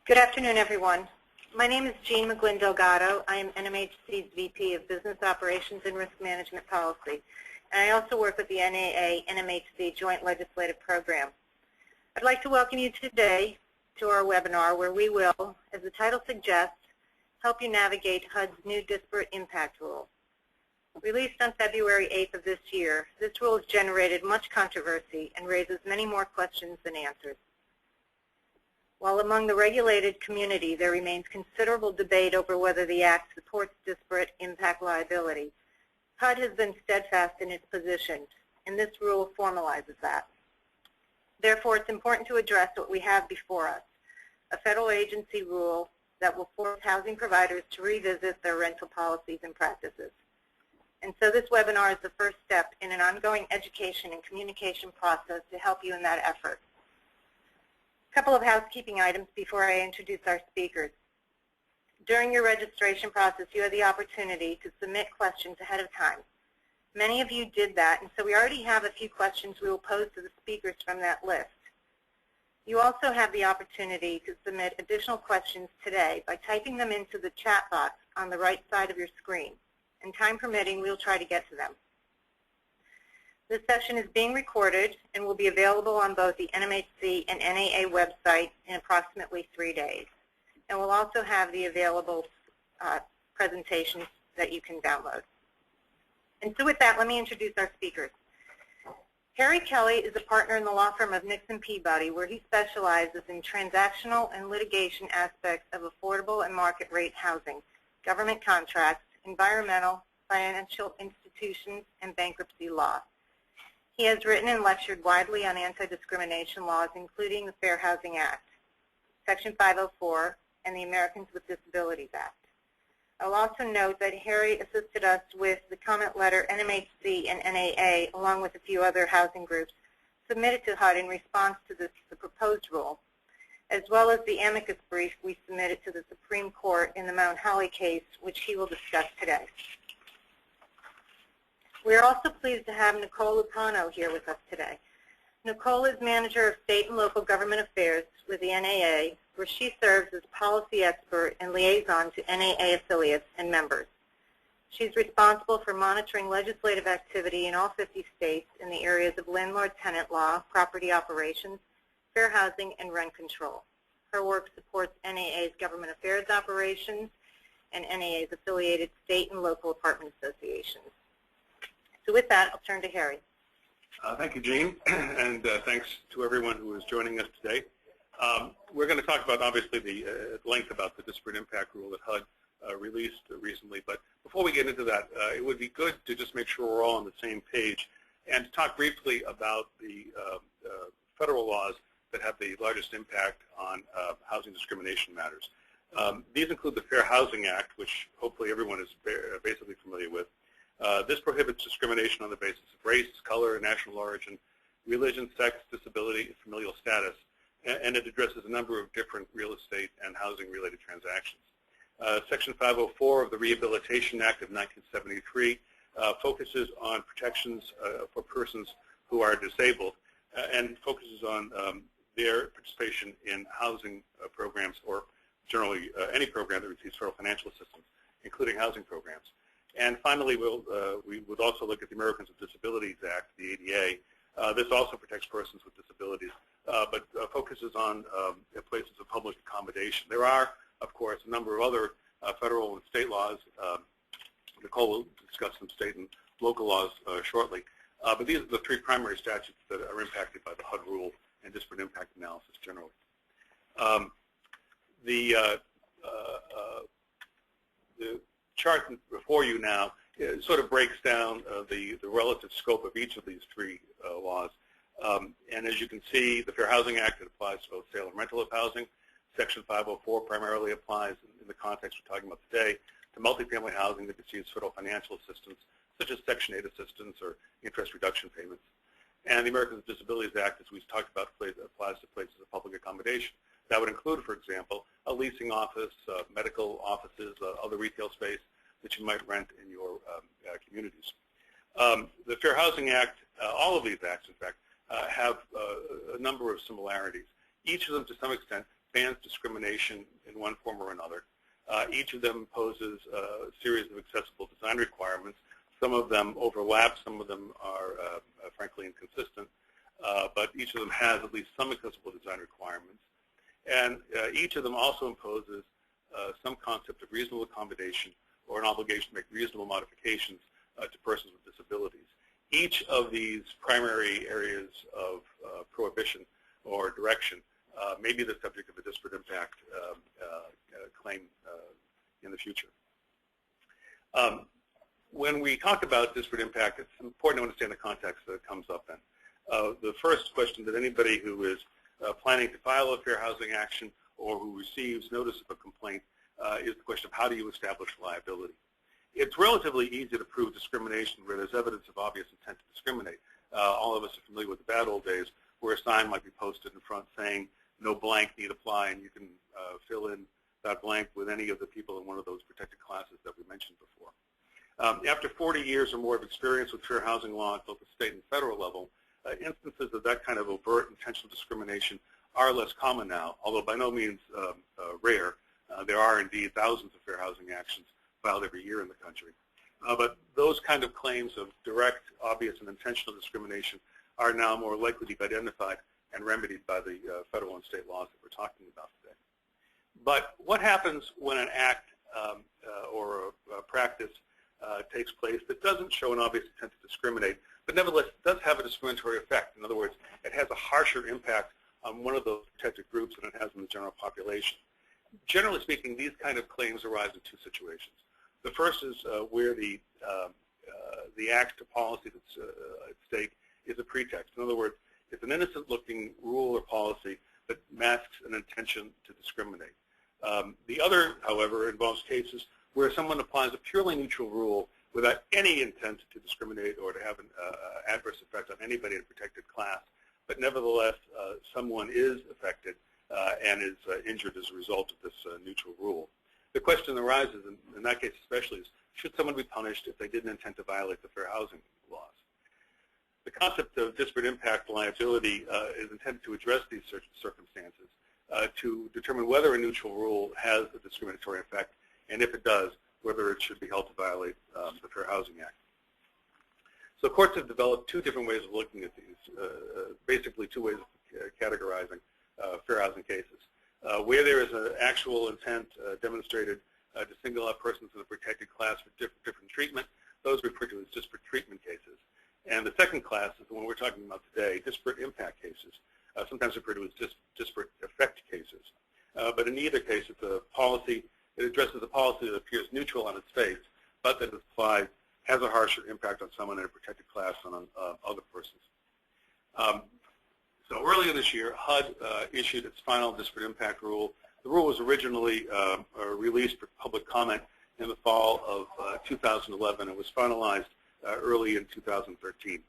Good afternoon, everyone. My name is Jean McGlynn Delgado. I am NMHC's VP of Business Operations and Risk Management Policy, and I also work with the NAA-NMHC Joint Legislative Program. I'd like to welcome you today to our webinar where we will, as the title suggests, help you navigate HUD's new Disparate Impact Rule. Released on February 8th of this year, this rule has generated much controversy and raises many more questions than answers. While among the regulated community there remains considerable debate over whether the Act supports disparate impact liability, HUD has been steadfast in its position, and this rule formalizes that. Therefore, it's important to address what we have before us, a federal agency rule that will force housing providers to revisit their rental policies and practices. And so this webinar is the first step in an ongoing education and communication process to help you in that effort. A couple of housekeeping items before I introduce our speakers. During your registration process, you had the opportunity to submit questions ahead of time. Many of you did that, and so we already have a few questions we will pose to the speakers from that list. You also have the opportunity to submit additional questions today by typing them into the chat box on the right side of your screen. And time permitting, we'll try to get to them. This session is being recorded and will be available on both the NMHC and NAA website in approximately 3 days. And we'll also have the available presentations that you can download. And so with that, let me introduce our speakers. Kerry Kelly is a partner in the law firm of Nixon Peabody, where he specializes in transactional and litigation aspects of affordable and market rate housing, government contracts, environmental, financial institutions, and bankruptcy law. He has written and lectured widely on anti-discrimination laws, including the Fair Housing Act, Section 504, and the Americans with Disabilities Act. I'll also note that Harry assisted us with the comment letter NMHC and NAA, along with a few other housing groups, submitted to HUD in response to the proposed rule, as well as the amicus brief we submitted to the Supreme Court in the Mount Holly case, which he will discuss today. We are also pleased to have Nicole Lupano here with us today. Nicole is Manager of State and Local Government Affairs with the NAA, where she serves as policy expert and liaison to NAA affiliates and members. She's responsible for monitoring legislative activity in all 50 states in the areas of landlord-tenant law, property operations, fair housing, and rent control. Her work supports NAA's government affairs operations and NAA's affiliated state and local apartment associations. So with that, I'll turn to Harry. Thank you, Jean, and thanks to everyone who is joining us today. We're going to talk about, obviously, at length about the disparate impact rule that HUD released recently. But before we get into that, it would be good to just make sure we're all on the same page and to talk briefly about the federal laws that have the largest impact on housing discrimination matters. These include the Fair Housing Act, which hopefully everyone is basically familiar with. This prohibits discrimination on the basis of race, color, national origin, religion, sex, disability, and familial status, and it addresses a number of different real estate and housing-related transactions. Section 504 of the Rehabilitation Act of 1973 focuses on protections for persons who are disabled and focuses on their participation in housing programs, or generally any program that receives federal financial assistance, including housing programs. And finally, we would also look at the Americans with Disabilities Act, the ADA. This also protects persons with disabilities, but focuses on places of public accommodation. There are, of course, a number of other federal and state laws. Nicole will discuss some state and local laws shortly. But these are the three primary statutes that are impacted by the HUD rule and disparate impact analysis generally. The chart before you now sort of breaks down the relative scope of each of these three laws. And as you can see, the Fair Housing Act, it applies to both sale and rental of housing. Section 504 primarily applies, in the context we're talking about today, to multifamily housing that receives federal financial assistance, such as Section 8 assistance or interest reduction payments. And the Americans with Disabilities Act, as we've talked about, applies to places of public accommodation. That would include, for example, a leasing office, medical offices, other retail space that you might rent in your communities. The Fair Housing Act, all of these acts, in fact, have a number of similarities. Each of them, to some extent, bans discrimination in one form or another. Each of them poses a series of accessible design requirements. Some of them overlap, some of them are frankly inconsistent, but each of them has at least some accessible design requirements. And each of them also imposes some concept of reasonable accommodation or an obligation to make reasonable modifications to persons with disabilities. Each of these primary areas of prohibition or direction may be the subject of a disparate impact claim in the future. When we talk about disparate impact, it's important to understand the context that it comes up in. The first question that anybody who is planning to file a fair housing action or who receives notice of a complaint is the question of how do you establish liability. It's relatively easy to prove discrimination where there's evidence of obvious intent to discriminate. All of us are familiar with the bad old days where a sign might be posted in front saying no blank need apply, and you can fill in that blank with any of the people in one of those protected classes that we mentioned before. After 40 years or more of experience with fair housing law at both the state and federal level, instances of that kind of overt intentional discrimination are less common now, although by no means rare. There are indeed thousands of fair housing actions filed every year in the country. But those kind of claims of direct, obvious, and intentional discrimination are now more likely to be identified and remedied by the federal and state laws that we're talking about today. But what happens when an act or a practice takes place that doesn't show an obvious intent to discriminate, but nevertheless does have a discriminatory effect? In other words, it has a harsher impact on one of those protected groups than it has in the general population. Generally speaking, these kind of claims arise in two situations. The first is where the act or policy that's at stake is a pretext. In other words, it's an innocent-looking rule or policy that masks an intention to discriminate. The other, however, involves cases where someone applies a purely neutral rule without any intent to discriminate or to have an adverse effect on anybody in a protected class, but nevertheless someone is affected and is injured as a result of this neutral rule. The question arises, in that case especially, is should someone be punished if they didn't intend to violate the fair housing laws? The concept of disparate impact liability is intended to address these circumstances to determine whether a neutral rule has a discriminatory effect, and if it does, whether it should be held to violate the Fair Housing Act. So courts have developed two different ways of looking at these, basically two ways of categorizing fair housing cases. Where there is an actual intent demonstrated to single out persons in a protected class for different treatment, those are referred to as disparate treatment cases. And the second class is the one we're talking about today, disparate impact cases, sometimes referred to as disparate effect cases. But in either case, it's a policy. It addresses a policy that appears neutral on its face, but that is applied has a harsher impact on someone in a protected class than on other persons. So earlier this year, HUD issued its final disparate impact rule. The rule was originally released for public comment in the fall of 2011 and was finalized early in 2013.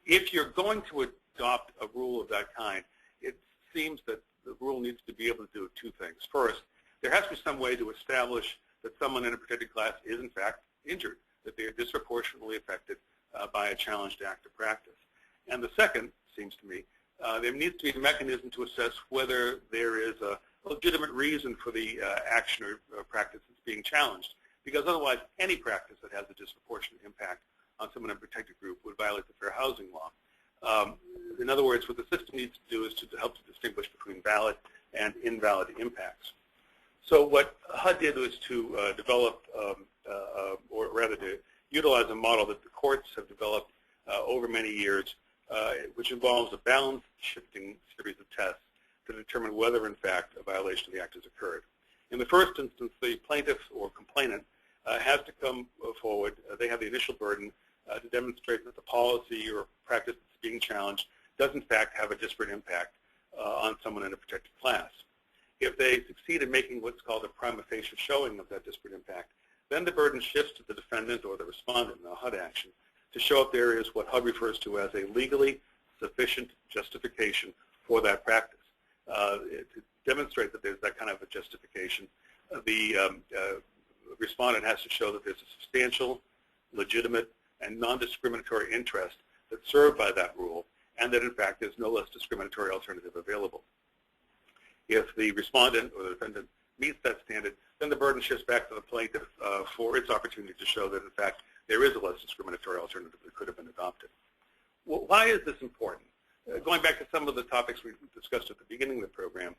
If you're going to adopt a rule of that kind, it seems that the rule needs to be able to do two things. First, there has to be some way to establish that someone in a protected class is in fact injured, that they are disproportionately affected by a challenged act or practice. And the second, seems to me, there needs to be a mechanism to assess whether there is a legitimate reason for the action or practice that's being challenged, because otherwise any practice that has a disproportionate impact on someone in a protected group would violate the Fair Housing Law. In other words, what the system needs to do is to help to distinguish between valid and invalid impacts. So what HUD did was to develop, or rather to utilize a model that the courts have developed over many years, which involves a balanced shifting series of tests to determine whether, in fact, a violation of the act has occurred. In the first instance, the plaintiff or complainant has to come forward. They have the initial burden to demonstrate that the policy or practice that's being challenged does, in fact, have a disparate impact on someone in a protected class. If they succeed in making what's called a prima facie showing of that disparate impact, then the burden shifts to the defendant or the respondent in the HUD action to show if there is what HUD refers to as a legally sufficient justification for that practice. To demonstrate that there's that kind of a justification, the respondent has to show that there's a substantial, legitimate, and non-discriminatory interest that's served by that rule, and that in fact there's no less discriminatory alternative available. If the respondent or the defendant meets that standard, then the burden shifts back to the plaintiff for its opportunity to show that, in fact, there is a less discriminatory alternative that could have been adopted. Well, why is this important? Going back to some of the topics we discussed at the beginning of the program,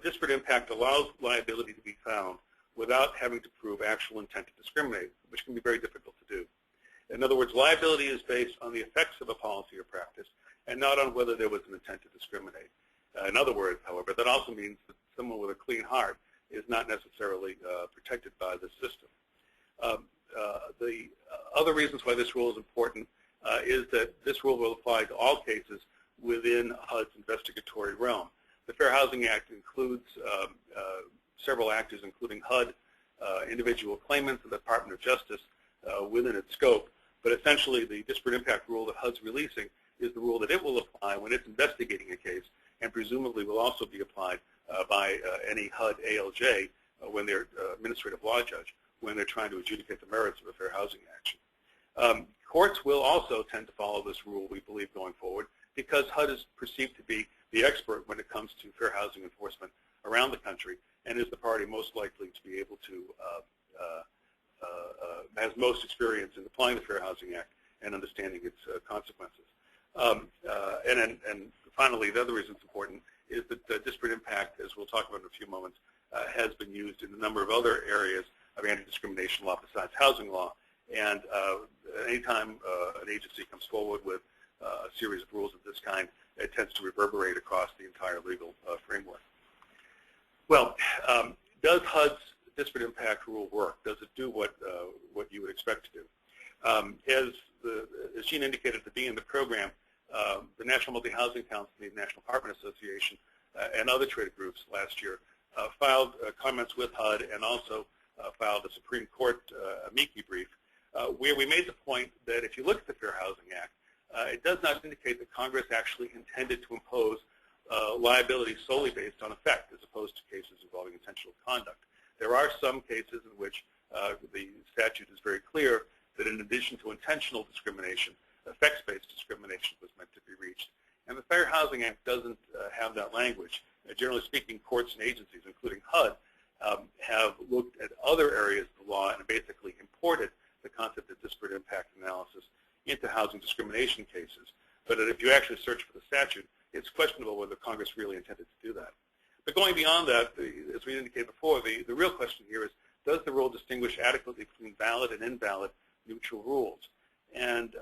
disparate impact allows liability to be found without having to prove actual intent to discriminate, which can be very difficult to do. In other words, liability is based on the effects of a policy or practice and not on whether there was an intent to discriminate. In other words, however, that also means that someone with a clean heart is not necessarily protected by the system. The other reasons why this rule is important is that this rule will apply to all cases within HUD's investigatory realm. The Fair Housing Act includes several actors, including HUD, individual claimants, and the Department of Justice within its scope. But essentially, the disparate impact rule that HUD's releasing is the rule that it will apply when it's investigating a case, and presumably will also be applied by any HUD ALJ when they're administrative law judge, when they're trying to adjudicate the merits of a fair housing action. Courts will also tend to follow this rule, we believe, going forward, because HUD is perceived to be the expert when it comes to fair housing enforcement around the country, and is the party most likely to be able to, has most experience in applying the Fair Housing Act and understanding its consequences. And finally, the other reason it's important is that disparate impact, as we'll talk about in a few moments, has been used in a number of other areas of anti-discrimination law besides housing law. And anytime an agency comes forward with a series of rules of this kind, it tends to reverberate across the entire legal framework. Well, does HUD's disparate impact rule work? Does it do what you would expect to do? As Gene indicated at the beginning of the program, the National Multi-Housing Council, the National Apartment Association, and other trade groups last year filed comments with HUD and also filed a Supreme Court amici brief where we made the point that if you look at the Fair Housing Act, it does not indicate that Congress actually intended to impose liability solely based on effect as opposed to cases involving intentional conduct. There are some cases in which the statute is very clear that in addition to intentional discrimination, effects-based discrimination was meant to be reached. And the Fair Housing Act doesn't have that language. Generally speaking, courts and agencies, including HUD, have looked at other areas of the law and basically imported the concept of disparate impact analysis into housing discrimination cases. But if you actually search for the statute, it's questionable whether Congress really intended to do that. But going beyond that, as we indicated before, the real question here is, does the rule distinguish adequately between valid and invalid neutral rules? And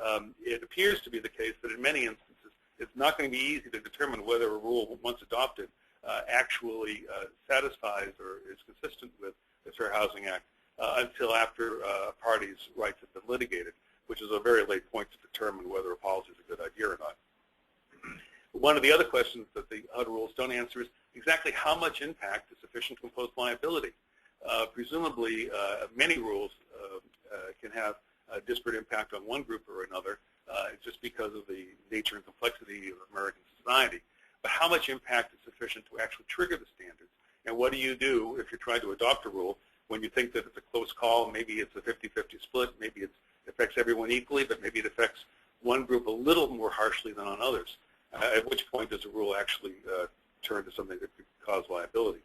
it appears to be the case that in many instances, it's not going to be easy to determine whether a rule, once adopted, actually satisfies or is consistent with the Fair Housing Act until after a party's rights have been litigated, which is a very late point to determine whether a policy is a good idea or not. One of the other questions that the HUD rules don't answer is exactly how much impact is sufficient to impose liability. Presumably, many rules can have a disparate impact on one group or another just because of the nature and complexity of American society. But how much impact is sufficient to actually trigger the standards? And what do you do if you're trying to adopt a rule when you think that it's a close call, maybe it's a 50-50 split, maybe it affects everyone equally, but maybe it affects one group a little more harshly than on others? At which point does a rule actually turn to something that could cause liability?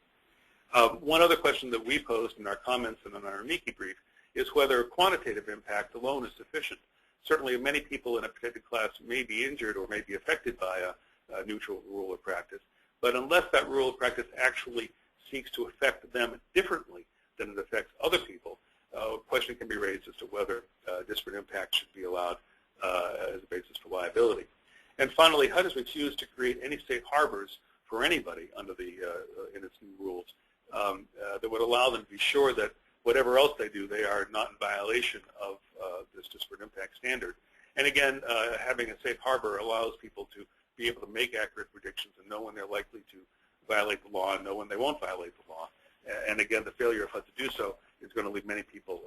One other question that we posed in our comments and in our amici brief is whether quantitative impact alone is sufficient. Certainly many people in a protected class may be injured or may be affected by a neutral rule or practice, but unless that rule or practice actually seeks to affect them differently than it affects other people, a question can be raised as to whether disparate impact should be allowed as a basis for liability. And finally, HUD has refused to create any safe harbors for anybody under the in its new rules that would allow them to be sure that whatever else they do, they are not in violation of this disparate impact standard. And again, having a safe harbor allows people to be able to make accurate predictions and know when they're likely to violate the law and know when they won't violate the law. And again, the failure of HUD to do so is going to leave many people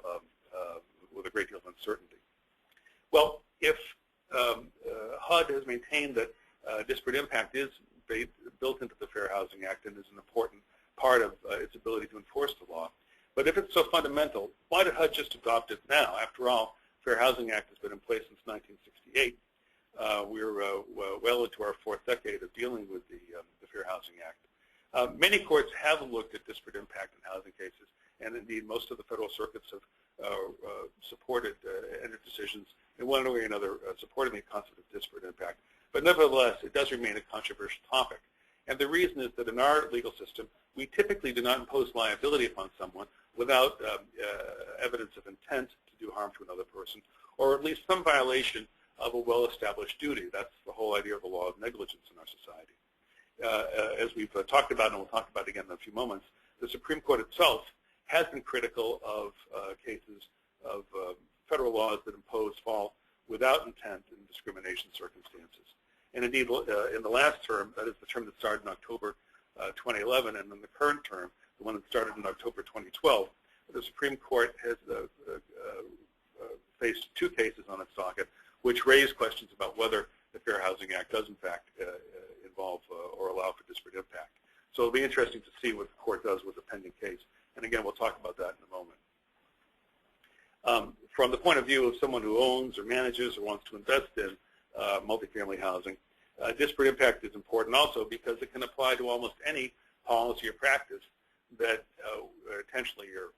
with a great deal of uncertainty. Well, if HUD has maintained that disparate impact is built into the Fair Housing Act and is an important part of its ability to enforce the law, but if it's so fundamental, why did HUD just adopt it now? After all, Fair Housing Act has been in place since 1968. We're well into our fourth decade of dealing with the Fair Housing Act. Many courts have looked at disparate impact in housing cases, and indeed most of the federal circuits have supported entered decisions in one way or another supporting the concept of disparate impact. But nevertheless, it does remain a controversial topic. And the reason is that in our legal system, we typically do not impose liability upon someone without evidence of intent to do harm to another person, or at least some violation of a well-established duty. That's the whole idea of the law of negligence in our society. As we've talked about, and we'll talk about again in a few moments, the Supreme Court itself has been critical of cases of federal laws that impose fault without intent in discrimination circumstances. And indeed, in the last term, that is the term that started in October 2011, and in the current term, the one that started in October 2012, the Supreme Court has faced two cases on its docket which raise questions about whether the Fair Housing Act does in fact involve or allow for disparate impact. So it'll be interesting to see what the court does with the pending case. And again, we'll talk about that in a moment. From the point of view of someone who owns or manages or wants to invest in multifamily housing, disparate impact is important also because it can apply to almost any policy or practice that intentionally or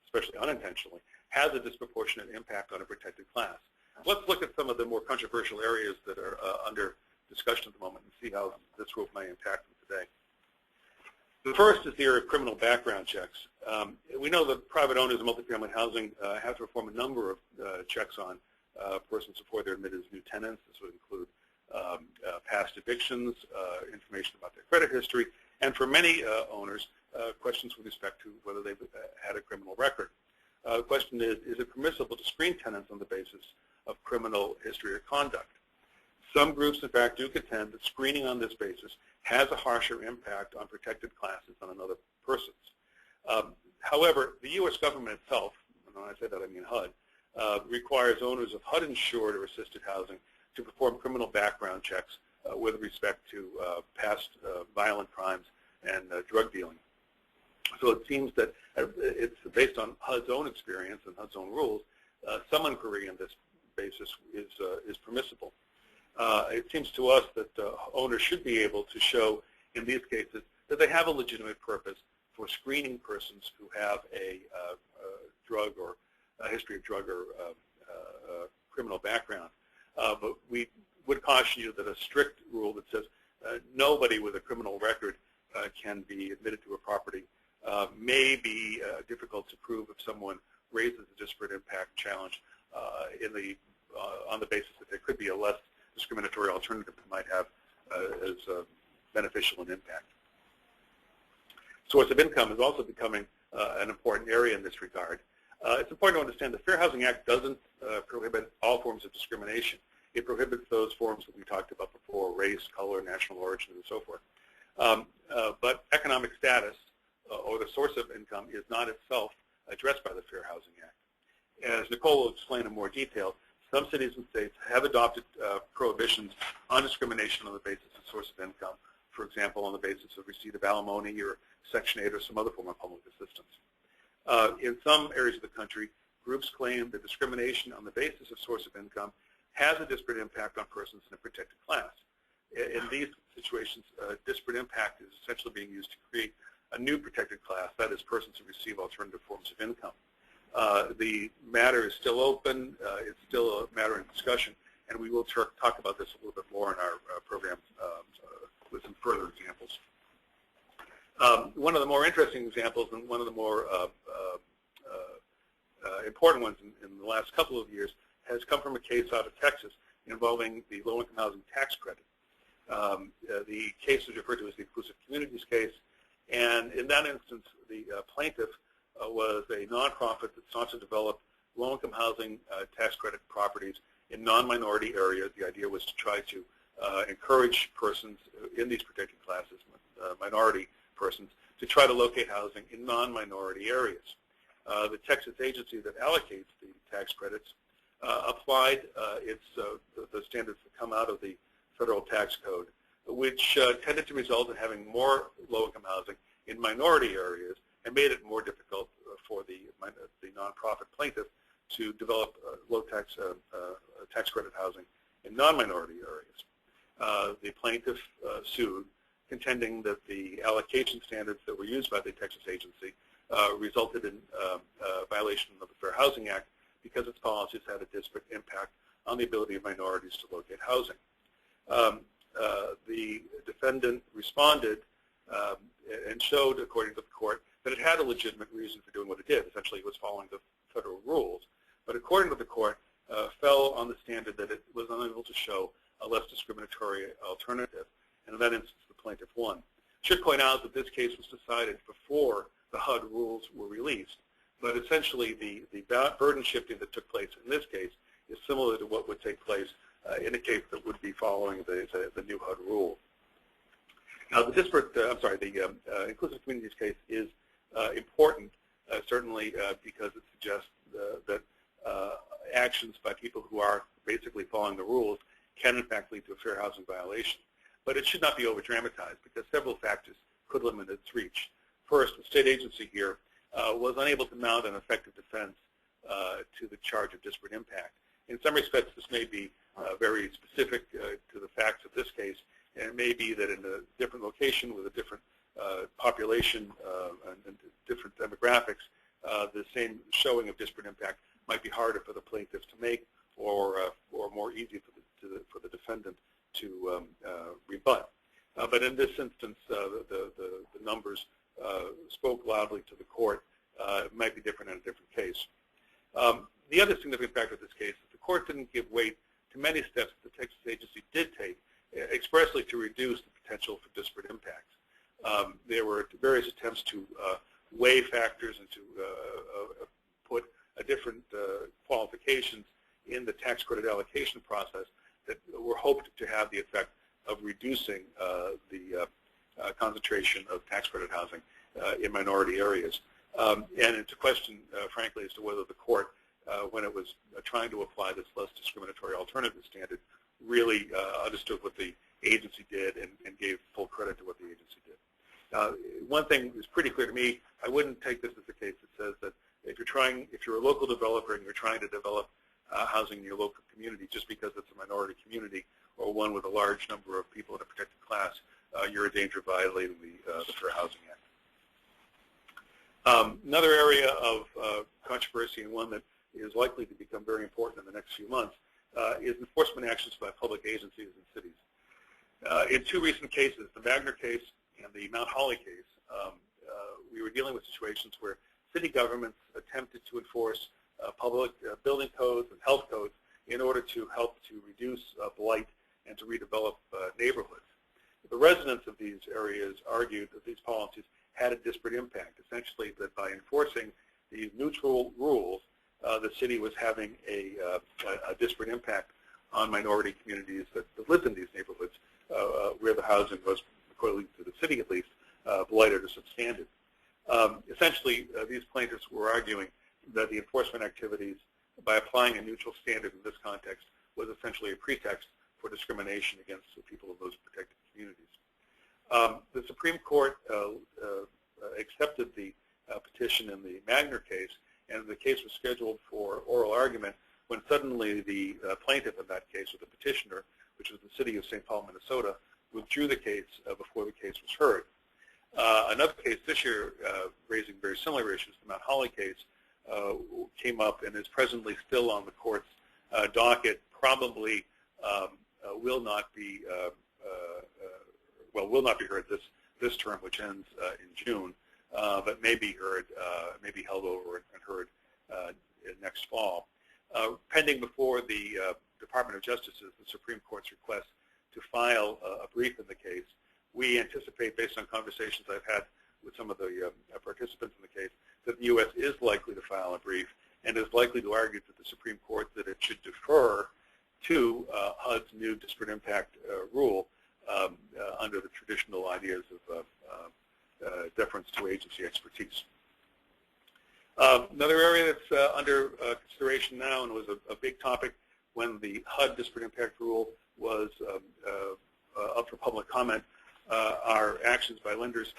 especially unintentionally has a disproportionate impact on a protected class. Let's look at some of the more controversial areas that are under discussion at the moment and see how this rule may impact them today. The first is the area of criminal background checks. We know that private owners of multifamily housing have to perform a number of checks on persons before they're admitted as new tenants. This would include past evictions, information about their credit history, and for many owners, questions with respect to whether they've had a criminal record. The question is it permissible to screen tenants on the basis of criminal history or conduct? Some groups, in fact, do contend that screening on this basis has a harsher impact on protected classes than on other persons. However, the U.S. government itself, and when I say that I mean HUD, requires owners of HUD-insured or assisted housing to perform criminal background checks with respect to past violent crimes and drug dealing. So it seems that it's based on HUD's own experience and HUD's own rules, some inquiry on this basis is permissible. It seems to us that owners should be able to show in these cases that they have a legitimate purpose for screening persons who have a drug or a history of drug or criminal background. But we would caution you that a strict rule that says nobody with a criminal record can be admitted to a property may be difficult to prove if someone raises a disparate impact challenge on the basis that there could be a less discriminatory alternative that might have as beneficial an impact. Source of income is also becoming an important area in this regard. It's important to understand the Fair Housing Act doesn't prohibit all forms of discrimination. It prohibits those forms that we talked about before, race, color, national origin, and so forth. But economic status or the source of income is not itself addressed by the Fair Housing Act. As Nicole will explain in more detail, some cities and states have adopted prohibitions on discrimination on the basis of source of income, for example, on the basis of receipt of alimony or Section 8 or some other form of public assistance. In some areas of the country, groups claim that discrimination on the basis of source of income has a disparate impact on persons in a protected class. In these situations, disparate impact is essentially being used to create a new protected class, that is, persons who receive alternative forms of income. The matter is still open. It's still a matter in discussion, and we will talk about this a little bit more in our program with some further examples. One of the more interesting examples and one of the more important ones in the last couple of years has come from a case out of Texas involving the low-income housing tax credit. The case is referred to as the Inclusive Communities case, and in that instance, the plaintiff was a nonprofit that sought to develop low-income housing tax credit properties in non-minority areas. The idea was to try to encourage persons in these protected classes, minority persons, to try to locate housing in non-minority areas. The Texas agency that allocates the tax credits applied the standards that come out of the federal tax code, which tended to result in having more low-income housing in minority areas and made it more difficult for the nonprofit plaintiff to develop low tax credit housing in non-minority areas. The plaintiff sued contending that the allocation standards that were used by the Texas agency resulted in violation of the Fair Housing Act because its policies had a disparate impact on the ability of minorities to locate housing. The defendant responded and showed, according to the court, that it had a legitimate reason for doing what it did. Essentially, it was following the federal rules. But according to the court, fell on the standard that it was unable to show a less discriminatory alternative. And in that instance, the plaintiff won. I should point out that this case was decided before the HUD rules were released. But essentially, the burden shifting that took place in this case is similar to what would take place in a case that would be following the new HUD rule. Now, the inclusive communities case is important, certainly because it suggests that actions by people who are basically following the rules can, in fact, lead to a fair housing violation. But it should not be over-dramatized because several factors could limit its reach. First, the state agency here was unable to mount an effective defense to the charge of disparate impact. In some respects, this may be very specific to the facts of this case, and it may be that in a different location with a different population and different demographics, the same showing of disparate impact might be harder for the plaintiff to make or more easy for the defendant to rebut. But in this instance, the numbers spoke loudly to the court. It might be different in a different case. The other significant factor of this case is the court didn't give weight to many steps that the Texas agency did take expressly to reduce the potential for disparate impacts. There were various attempts to weigh factors and to put different qualifications in the tax credit allocation process that were hoped to have the effect of reducing the concentration of tax credit housing in minority areas. And it's a question, frankly, as to whether the court, when it was trying to apply this less discriminatory alternative standard, really understood what the agency did and gave full credit to what the agency did. One thing is pretty clear to me: I wouldn't take this as a case that says that if you're a local developer and you're trying to develop housing in your local community just because it's a minority community or one with a large number of people in a protected class, you're in danger of violating the Fair Housing Act. Another area of controversy, and one that is likely to become very important in the next few months, is enforcement actions by public agencies and cities. In two recent cases, the Wagner case and the Mount Holly case, we were dealing with situations where city governments attempted to enforce public building codes and health codes in order to help to reduce blight and to redevelop neighborhoods. The residents of these areas argued that these policies had a disparate impact, essentially that by enforcing these neutral rules, the city was having a disparate impact on minority communities that lived in these neighborhoods where the housing was, according to the city at least, blighted or substandard. Essentially, these plaintiffs were arguing that the enforcement activities, by applying a neutral standard in this context, was essentially a pretext for discrimination against the people of those protected communities. The Supreme Court accepted the petition in the Wagner case, and the case was scheduled for oral argument when suddenly the plaintiff in that case, or the petitioner, which was the city of St. Paul, Minnesota, withdrew the case before the case was heard. Another case this year raising very similar issues, the Mount Holly case, came up and is presently still on the court's docket. Probably will not be heard this term, which ends in June, but may be heard, may be held over and heard next fall. Pending before the Department of Justice is the Supreme Court's request to file a brief in the case. We anticipate, based on conversations I've had with some of the participants in the case, that the U.S. is likely to file a brief and is likely to argue to the Supreme Court that it should defer to HUD's new disparate impact rule under the traditional ideas of deference to agency expertise. Another area that's under consideration now and was a big topic when the HUD disparate impact rule was up for public comment are actions by lenders,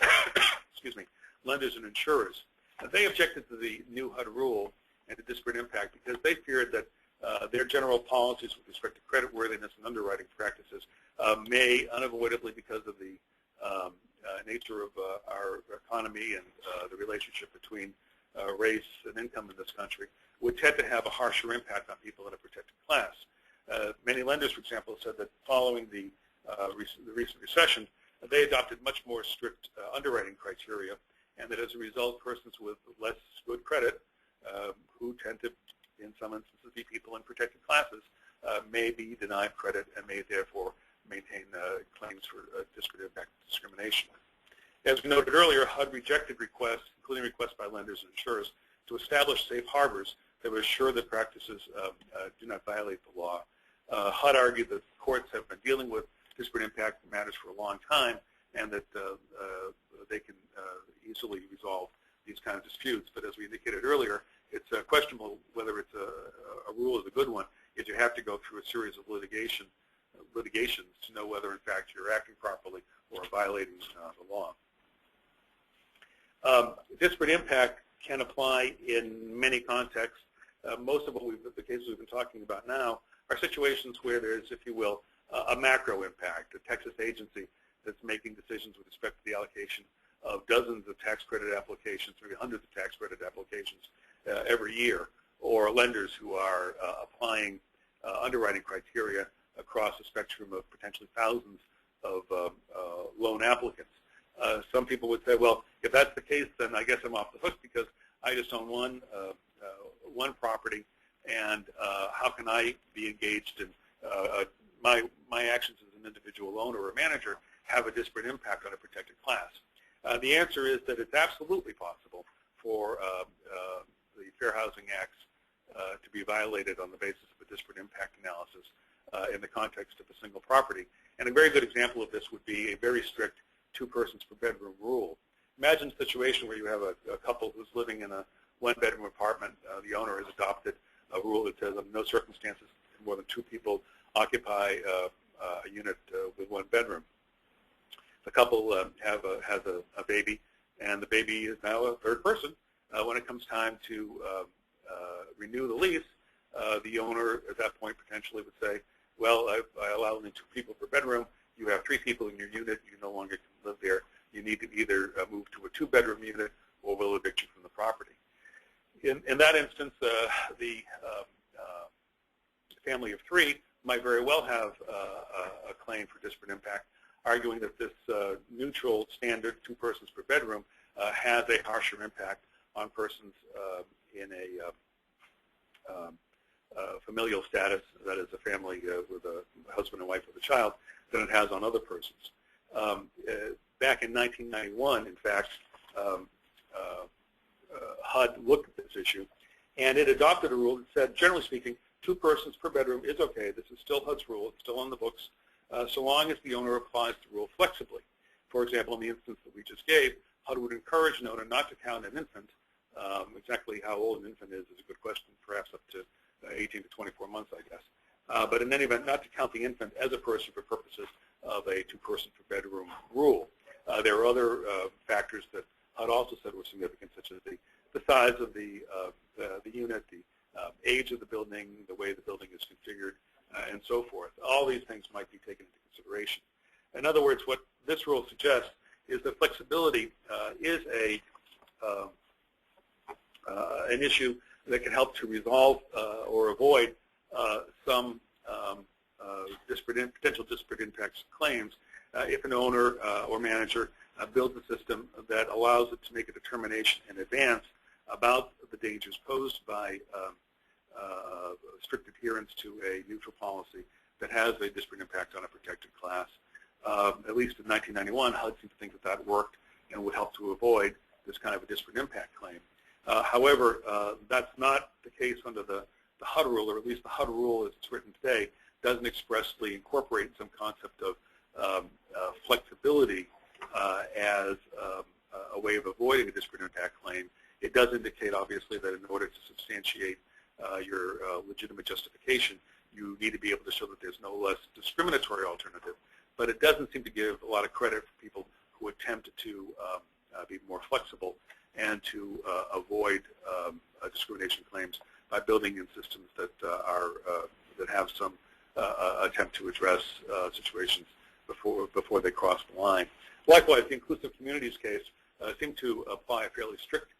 excuse me, lenders and insurers. They objected to the new HUD rule and to disparate impact because they feared that their general policies with respect to creditworthiness and underwriting practices may unavoidably, because of the nature of our economy and the relationship between race and income in this country, would tend to have a harsher impact on people in a protected class. Many lenders, for example, said that following the recent recession, they adopted much more strict underwriting criteria, and that as a result, persons with less good credit, who tend to, in some instances, be people in protected classes, may be denied credit and may therefore maintain claims for disparate impact discrimination. As we noted earlier, HUD rejected requests, including requests by lenders and insurers, to establish safe harbors that would assure that practices do not violate the law. HUD argued that courts have been dealing with disparate impact matters for a long time, and that they can easily resolve these kinds of disputes. But as we indicated earlier, it's questionable whether it's a rule is a good one, is you have to go through a series of litigations to know whether, in fact, you're acting properly or violating the law. Disparate impact can apply in many contexts. Most of the cases we've been talking about now are situations where there's, if you will, a macro impact, a Texas agency that's making decisions with respect to the allocation of dozens of tax credit applications, maybe hundreds of tax credit applications every year, or lenders who are applying underwriting criteria across a spectrum of potentially thousands of loan applicants. Some people would say, well, if that's the case, then I guess I'm off the hook because I just own one property, and how can I be engaged in my actions as an individual owner or manager have a disparate impact on a protected class? The answer is that it's absolutely possible for the Fair Housing Acts to be violated on the basis of a disparate impact analysis in the context of a single property. And a very good example of this would be a very strict 2 persons per bedroom rule. Imagine a situation where you have a couple who's living in a 1-bedroom apartment. The owner has adopted a rule that says under no circumstances can more than 2 people occupy a unit with 1 bedroom. The couple has a baby, and the baby is now a 3rd person. When it comes time to renew the lease, the owner at that point potentially would say, well, I allow only 2 people per bedroom. You have 3 people in your unit. You no longer can live there. You need to either move to a 2-bedroom unit or we'll evict you from the property. In that instance, the family of 3 might very well have a claim for disparate impact, arguing that this neutral standard 2 persons per bedroom has a harsher impact on persons in a familial status, that is a family with a husband and wife with a child, than it has on other persons. Back in 1991, in fact, HUD looked at this issue, and it adopted a rule that said, generally speaking, 2 persons per bedroom is okay. This is still HUD's rule. It's still on the books, so long as the owner applies the rule flexibly. For example, in the instance that we just gave, HUD would encourage an owner not to count an infant. Exactly how old an infant is a good question, perhaps up to 18 to 24 months, I guess. But in any event, not to count the infant as a person for purposes of a 2-person per bedroom rule. There are other factors that HUD also said were significant, such as the size of the unit, the age of the building, the way the building is configured, and so forth. All these things might be taken into consideration. In other words, what this rule suggests is that flexibility is an issue that can help to resolve or avoid some potential disparate impacts claims if an owner or manager builds a system that allows it to make a determination in advance about the dangers posed by strict adherence to a neutral policy that has a disparate impact on a protected class. At least in 1991, HUD seemed to think that that worked and would help to avoid this kind of a disparate impact claim. However, that's not the case under the HUD rule, or at least the HUD rule as it's written today doesn't expressly incorporate some concept of flexibility as a way of avoiding a disparate impact claim. It does indicate, obviously, that in order to substantiate your legitimate justification, you need to be able to show that there's no less discriminatory alternative. But it doesn't seem to give a lot of credit for people who attempt to be more flexible and to avoid discrimination claims by building in systems that have some attempt to address situations before they cross the line. Likewise, the inclusive communities case seemed to apply a fairly strict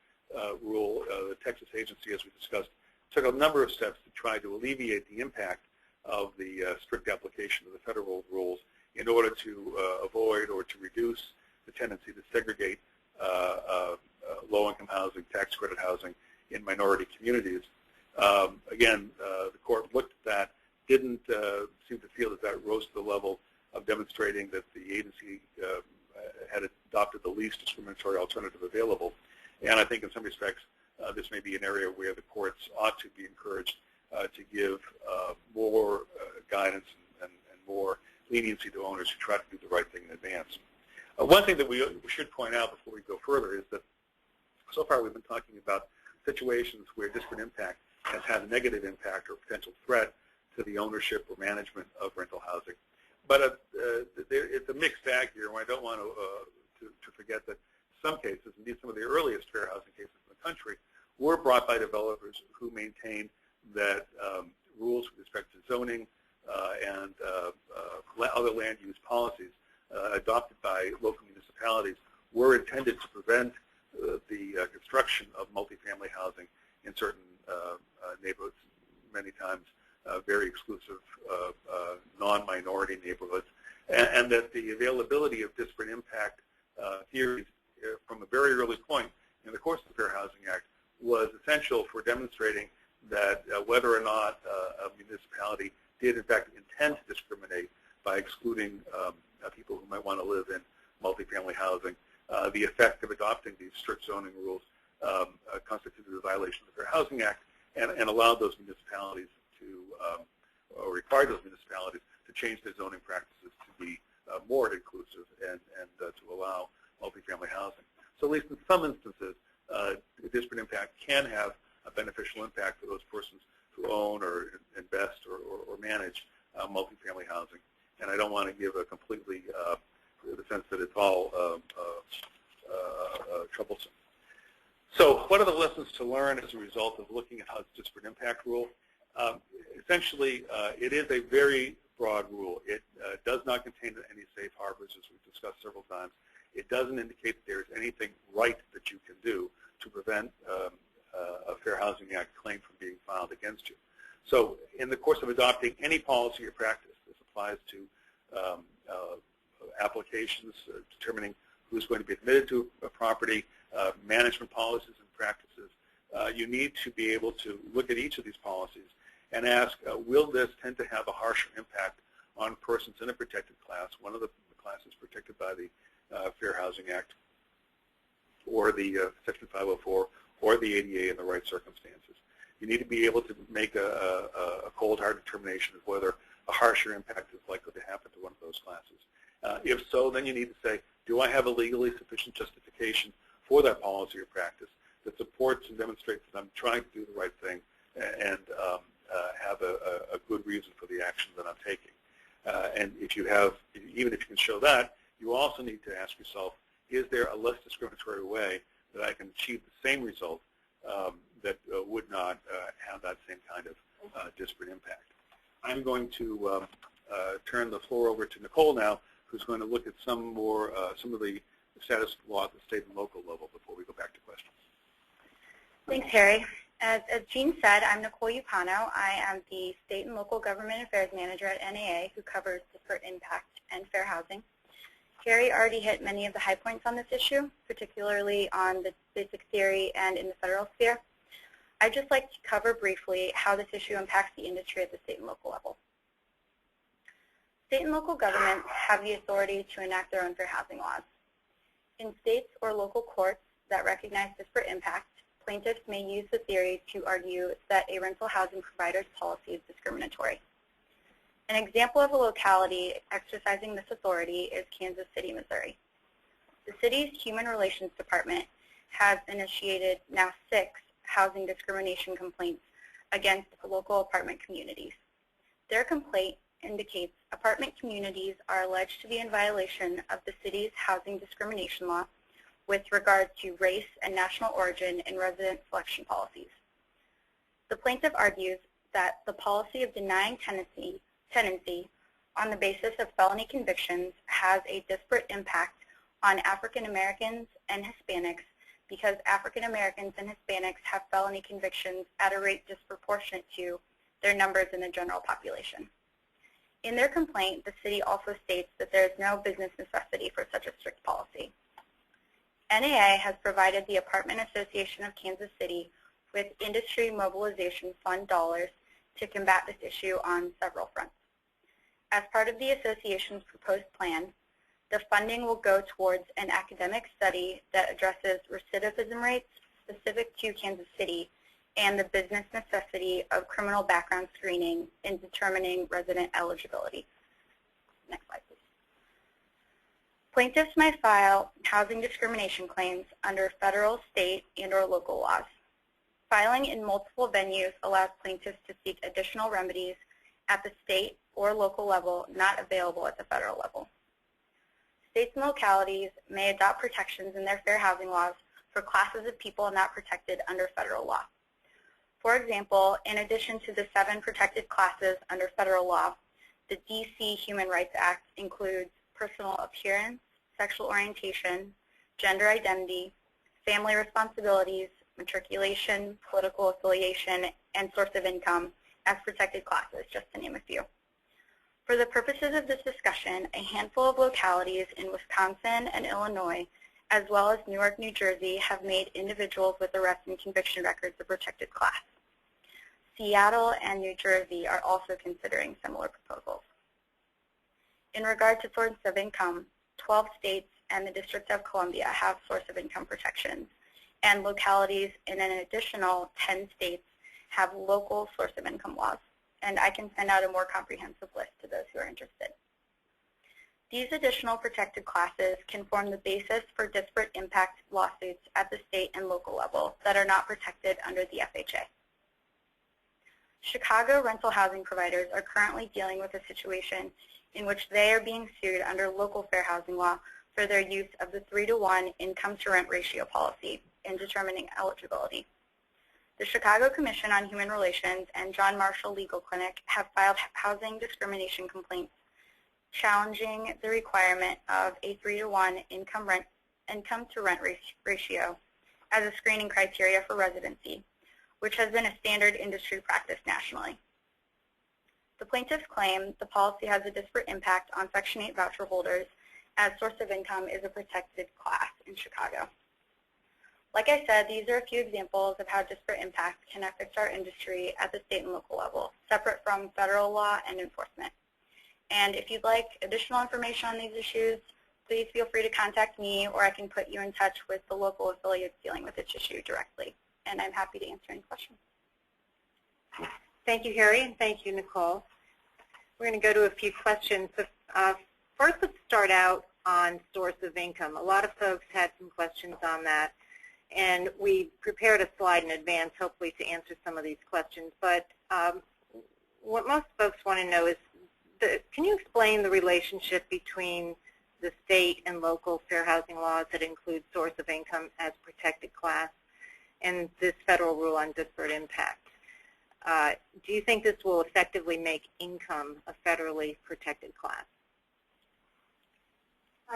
rule. The Texas agency, as we discussed, took a number of steps to try to alleviate the impact of the strict application of the federal rules in order to avoid or to reduce the tendency to segregate low-income housing, tax credit housing in minority communities. Again, the court looked at that, didn't seem to feel that that rose to the level of demonstrating that the agency had adopted the least discriminatory alternative available. And I think in some respects, this may be an area where the courts ought to be encouraged to give more guidance and more leniency to owners who try to do the right thing in advance. One thing that we should point out before we go further is that so far we've been talking about situations where disparate impact has had a negative impact or potential threat to the ownership or management of rental housing. But it's a mixed bag here, and I don't want to forget that some cases, indeed some of the earliest fair housing cases in the country, were brought by developers who maintained that rules with respect to zoning and other land use policies adopted by local municipalities were intended to prevent the construction of multifamily housing in certain neighborhoods, many times very exclusive non-minority neighborhoods, and that the availability of disparate impact theories from a very early point in the course of the Fair Housing Act was essential for demonstrating that whether or not a municipality did in fact intend to discriminate by excluding people who might want to live in multifamily housing, the effect of adopting these strict zoning rules constituted a violation of the Fair Housing Act and allowed those municipalities to, or required those municipalities to change their zoning practices to be more inclusive and to allow multifamily housing. So at least in some instances, disparate impact can have a beneficial impact for those persons who own or invest or manage multifamily housing. And I don't want to give a completely the sense that it's all troublesome. So what are the lessons to learn as a result of looking at HUD's disparate impact rule? Essentially, it is a very broad rule. It does not contain any safe harbors, as we've discussed several times. It doesn't indicate that there is anything right that you can do to prevent a Fair Housing Act claim from being filed against you. So in the course of adopting any policy or practice, this applies to applications, determining who's going to be admitted to a property, management policies and practices, you need to be able to look at each of these policies and ask, will this tend to have a harsher impact on persons in a protected class, one of the classes protected by the Fair Housing Act, or the Section 504, or the ADA in the right circumstances. You need to be able to make a cold, hard determination of whether a harsher impact is likely to happen to one of those classes. If so, then you need to say, do I have a legally sufficient justification for that policy or practice that supports and demonstrates that I'm trying to do the right thing and have a good reason for the action that I'm taking. And if you have, even if you can show that, you also need to ask yourself, is there a less discriminatory way that I can achieve the same result that would not have that same kind of disparate impact? I'm going to turn the floor over to Nicole now, who's going to look at some of the status of the law at the state and local level before we go back to questions. Thanks, Harry. As Jean said, I'm Nicole Upano. I am the State and Local Government Affairs Manager at NAA, who covers disparate impact and fair housing. Harry already hit many of the high points on this issue, particularly on the basic theory and in the federal sphere. I'd just like to cover briefly how this issue impacts the industry at the state and local level. State and local governments have the authority to enact their own fair housing laws. In states or local courts that recognize disparate impact, plaintiffs may use the theory to argue that a rental housing provider's policy is discriminatory. An example of a locality exercising this authority is Kansas City, Missouri. The city's Human Relations Department has initiated now 6 housing discrimination complaints against local apartment communities. Their complaint indicates apartment communities are alleged to be in violation of the city's housing discrimination law with regard to race and national origin in resident selection policies. The plaintiff argues that the policy of denying tenancy on the basis of felony convictions has a disparate impact on African Americans and Hispanics because African Americans and Hispanics have felony convictions at a rate disproportionate to their numbers in the general population. In their complaint, the city also states that there is no business necessity for such a strict policy. NAA has provided the Apartment Association of Kansas City with Industry Mobilization Fund dollars to combat this issue on several fronts. As part of the association's proposed plan, the funding will go towards an academic study that addresses recidivism rates specific to Kansas City and the business necessity of criminal background screening in determining resident eligibility. Next slide, please. Plaintiffs may file housing discrimination claims under federal, state, and/or local laws. Filing in multiple venues allows plaintiffs to seek additional remedies at the state or local level not available at the federal level. States and localities may adopt protections in their fair housing laws for classes of people not protected under federal law. For example, in addition to the 7 protected classes under federal law, the D.C. Human Rights Act includes personal appearance, sexual orientation, gender identity, family responsibilities, matriculation, political affiliation, and source of income as protected classes, just to name a few. For the purposes of this discussion, a handful of localities in Wisconsin and Illinois, as well as Newark, New Jersey, have made individuals with arrest and conviction records a protected class. Seattle and New Jersey are also considering similar proposals. In regard to source of income, 12 states and the District of Columbia have source of income protections, and localities in an additional 10 states have local source of income laws, and I can send out a more comprehensive list to those who are interested. These additional protected classes can form the basis for disparate impact lawsuits at the state and local level that are not protected under the FHA. Chicago rental housing providers are currently dealing with a situation in which they are being sued under local fair housing law for their use of the 3-to-1 income-to-rent ratio policy in determining eligibility. The Chicago Commission on Human Relations and John Marshall Legal Clinic have filed housing discrimination complaints challenging the requirement of a 3-to-1 income-to-rent ratio as a screening criteria for residency, which has been a standard industry practice nationally. The plaintiffs claim the policy has a disparate impact on Section 8 voucher holders as source of income is a protected class in Chicago. Like I said, these are a few examples of how disparate impact can affect our industry at the state and local level, separate from federal law and enforcement. And if you'd like additional information on these issues, please feel free to contact me, or I can put you in touch with the local affiliates dealing with this issue directly. And I'm happy to answer any questions. Thank you, Harry, and thank you, Nicole. We're going to go to a few questions. So, first, let's start out on source of income. A lot of folks had some questions on that, and we prepared a slide in advance, hopefully, to answer some of these questions. But what most folks want to know is, can you explain the relationship between the state and local fair housing laws that include source of income as protected class and this federal rule on disparate impact? Do you think this will effectively make income a federally protected class?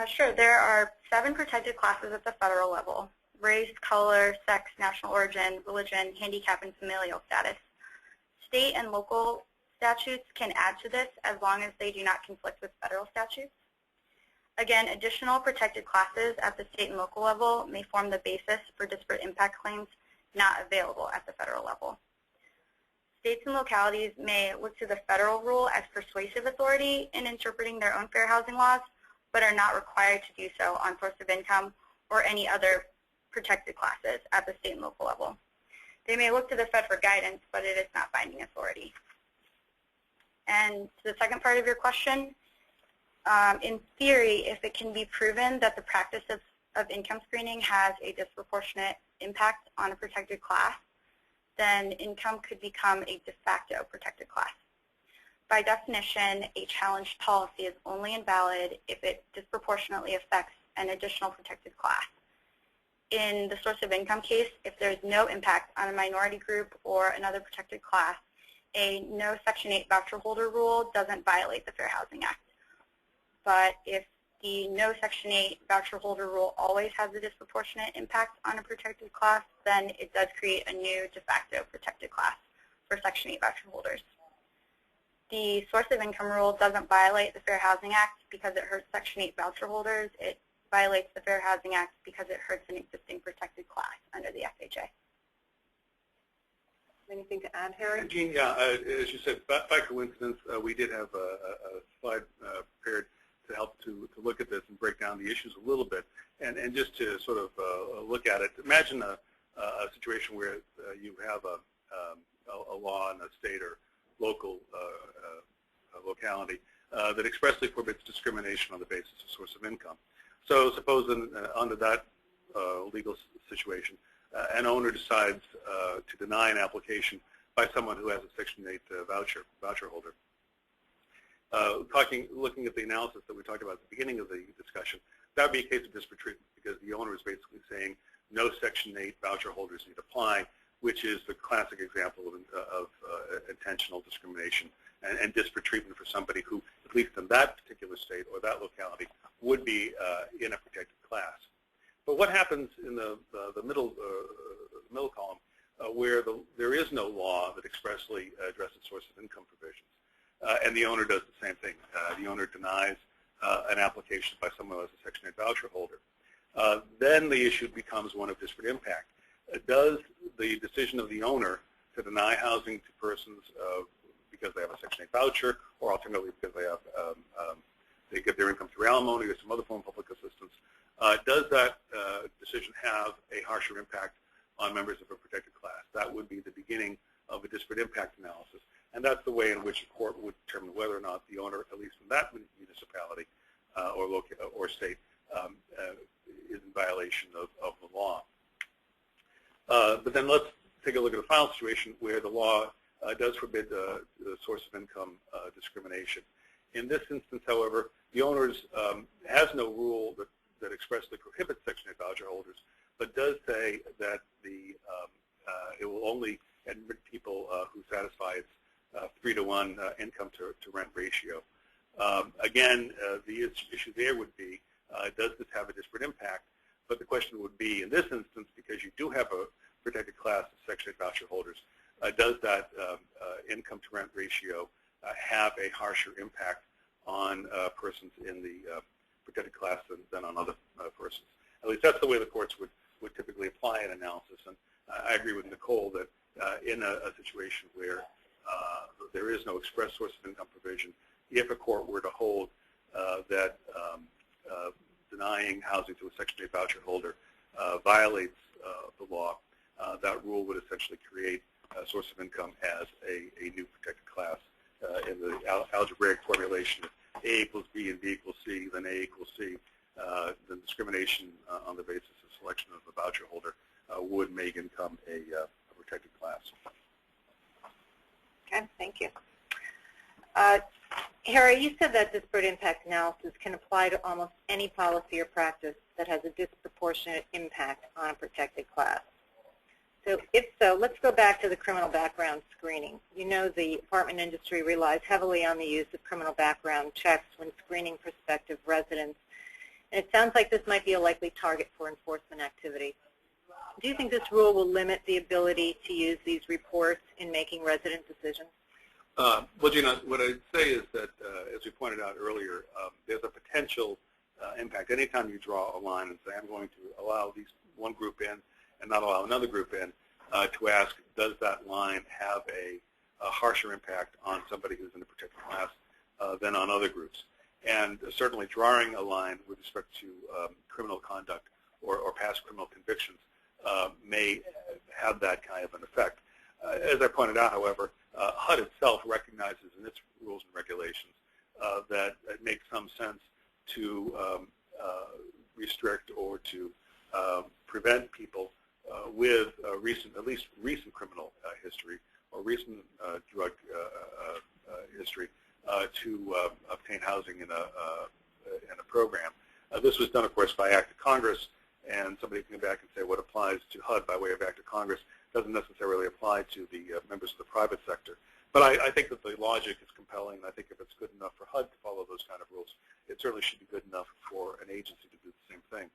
Sure. There are 7 protected classes at the federal level: race, color, sex, national origin, religion, handicap, and familial status. State and local statutes can add to this as long as they do not conflict with federal statutes. Again, additional protected classes at the state and local level may form the basis for disparate impact claims not available at the federal level. States and localities may look to the federal rule as persuasive authority in interpreting their own fair housing laws, but are not required to do so on source of income or any other protected classes at the state and local level. They may look to the Fed for guidance, but it is not binding authority. And to the second part of your question, in theory, if it can be proven that the practice of income screening has a disproportionate impact on a protected class, then income could become a de facto protected class. By definition, a challenged policy is only invalid if it disproportionately affects an additional protected class. In the source of income case, if there is no impact on a minority group or another protected class, a no Section 8 voucher holder rule doesn't violate the Fair Housing Act. But if the no Section 8 voucher holder rule always has a disproportionate impact on a protected class, then it does create a new de facto protected class for Section 8 voucher holders. The source of income rule doesn't violate the Fair Housing Act because it hurts Section 8 voucher holders. It violates the Fair Housing Act because it hurts an existing protected class under the FHA. Anything to add, Harry? Jean, yeah, as you said, by coincidence, we did have a slide prepared to help to look at this and break down the issues a little bit. And just to sort of look at it, imagine a situation where you have a law in a state or local locality that expressly forbids discrimination on the basis of source of income. So suppose under that legal situation, an owner decides to deny an application by someone who has a Section 8 voucher holder. Looking at the analysis that we talked about at the beginning of the discussion, that would be a case of disparate treatment because the owner is basically saying no Section 8 voucher holders need apply, which is the classic example of intentional discrimination and disparate treatment for somebody who, at least in that particular state or that locality, would be in a protected class. But what happens in the middle column where there is no law that expressly addresses source of income provisions, and the owner does the same thing. The owner denies an application by someone who has a Section 8 voucher holder. Then the issue becomes one of disparate impact. Does the decision of the owner to deny housing to persons because they have a Section 8 voucher, or alternatively because they get their income through alimony or some other form of public assistance, does that decision have a harsher impact on members of a protected class? That would be the beginning of a disparate impact analysis, and that's the way in which a court would determine whether or not the owner, at least in that municipality or state, is in violation of the law. But then let's take a look at a final situation where the law does forbid the source of income discrimination. In this instance, however, the owner has no rule that expressly prohibits Section 8 voucher holders, but does say that it will only admit people who satisfy its 3-to-1 income to rent ratio. Again, the issue there would be, does this have a disparate impact? But the question would be, in this instance, because you do have a protected class of Section 8 voucher holders, does that income to rent ratio have a harsher impact on persons in the protected class than on other persons? At least that's the way the courts would typically apply an analysis. And I agree with Nicole that in a situation where there is no express source of income provision, if a court were to hold that denying housing to a Section 8 voucher holder violates the law, that rule would essentially create a source of income as a new protected class. In the algebraic formulation of A equals B and B equals C, then A equals C, the discrimination on the basis of selection of a voucher holder would make income a protected class. Okay, thank you. Harry, you said that disparate impact analysis can apply to almost any policy or practice that has a disproportionate impact on a protected class. So if so, let's go back to the criminal background screening. You know the apartment industry relies heavily on the use of criminal background checks when screening prospective residents. And it sounds like this might be a likely target for enforcement activity. Do you think this rule will limit the ability to use these reports in making resident decisions? Well, Gina, what I'd say is that, as we pointed out earlier, there's a potential impact. Anytime you draw a line and say, I'm going to allow one group in and not allow another group in, to ask, does that line have a harsher impact on somebody who's in a protected class than on other groups? And certainly drawing a line with respect to criminal conduct or past criminal convictions may have that kind of an effect. As I pointed out, however, HUD itself recognizes in its rules and regulations that it makes some sense to restrict or to prevent people with at least recent criminal history or recent drug history to obtain housing in a program. This was done, of course, by Act of Congress, and somebody can go back and say what applies to HUD by way of Act of Congress doesn't necessarily apply to the members of the private sector. But I think that the logic is compelling, and I think if it's good enough for HUD to follow those kind of rules, it certainly should be good enough for an agency to do the same thing,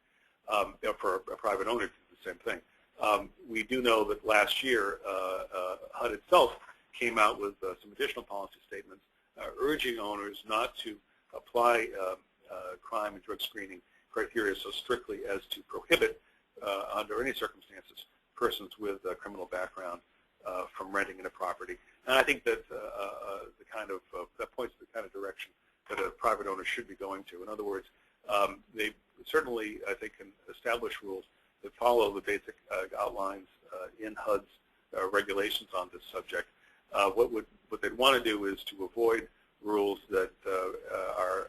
for a private owner to do the same thing. We do know that last year, HUD itself came out with some additional policy statements urging owners not to apply crime and drug screening criteria so strictly as to prohibit, under any circumstances, persons with a criminal background from renting in a property. And I think that that points to the kind of direction that a private owner should be going to. In other words, they certainly, I think, can establish rules that follow the basic outlines in HUD's regulations on this subject. What they'd want to do is to avoid rules that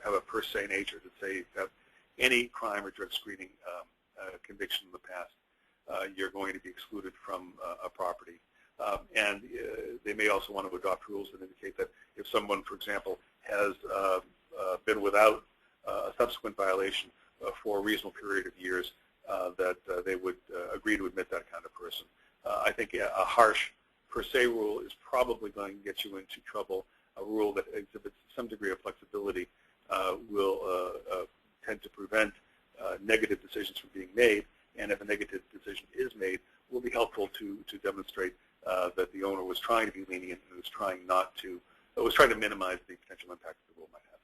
have a per se nature, to say if you have any crime or drug screening conviction in the past, you're going to be excluded from a property. And they may also want to adopt rules that indicate that if someone, for example, has been without a subsequent violation for a reasonable period of years, that they would agree to admit that kind of person. I think a harsh per se rule is probably going to get you into trouble. A rule that exhibits some degree of flexibility will tend to prevent negative decisions from being made, and if a negative decision is made, will be helpful to demonstrate that the owner was trying to be lenient and was trying to minimize the potential impact the rule might have.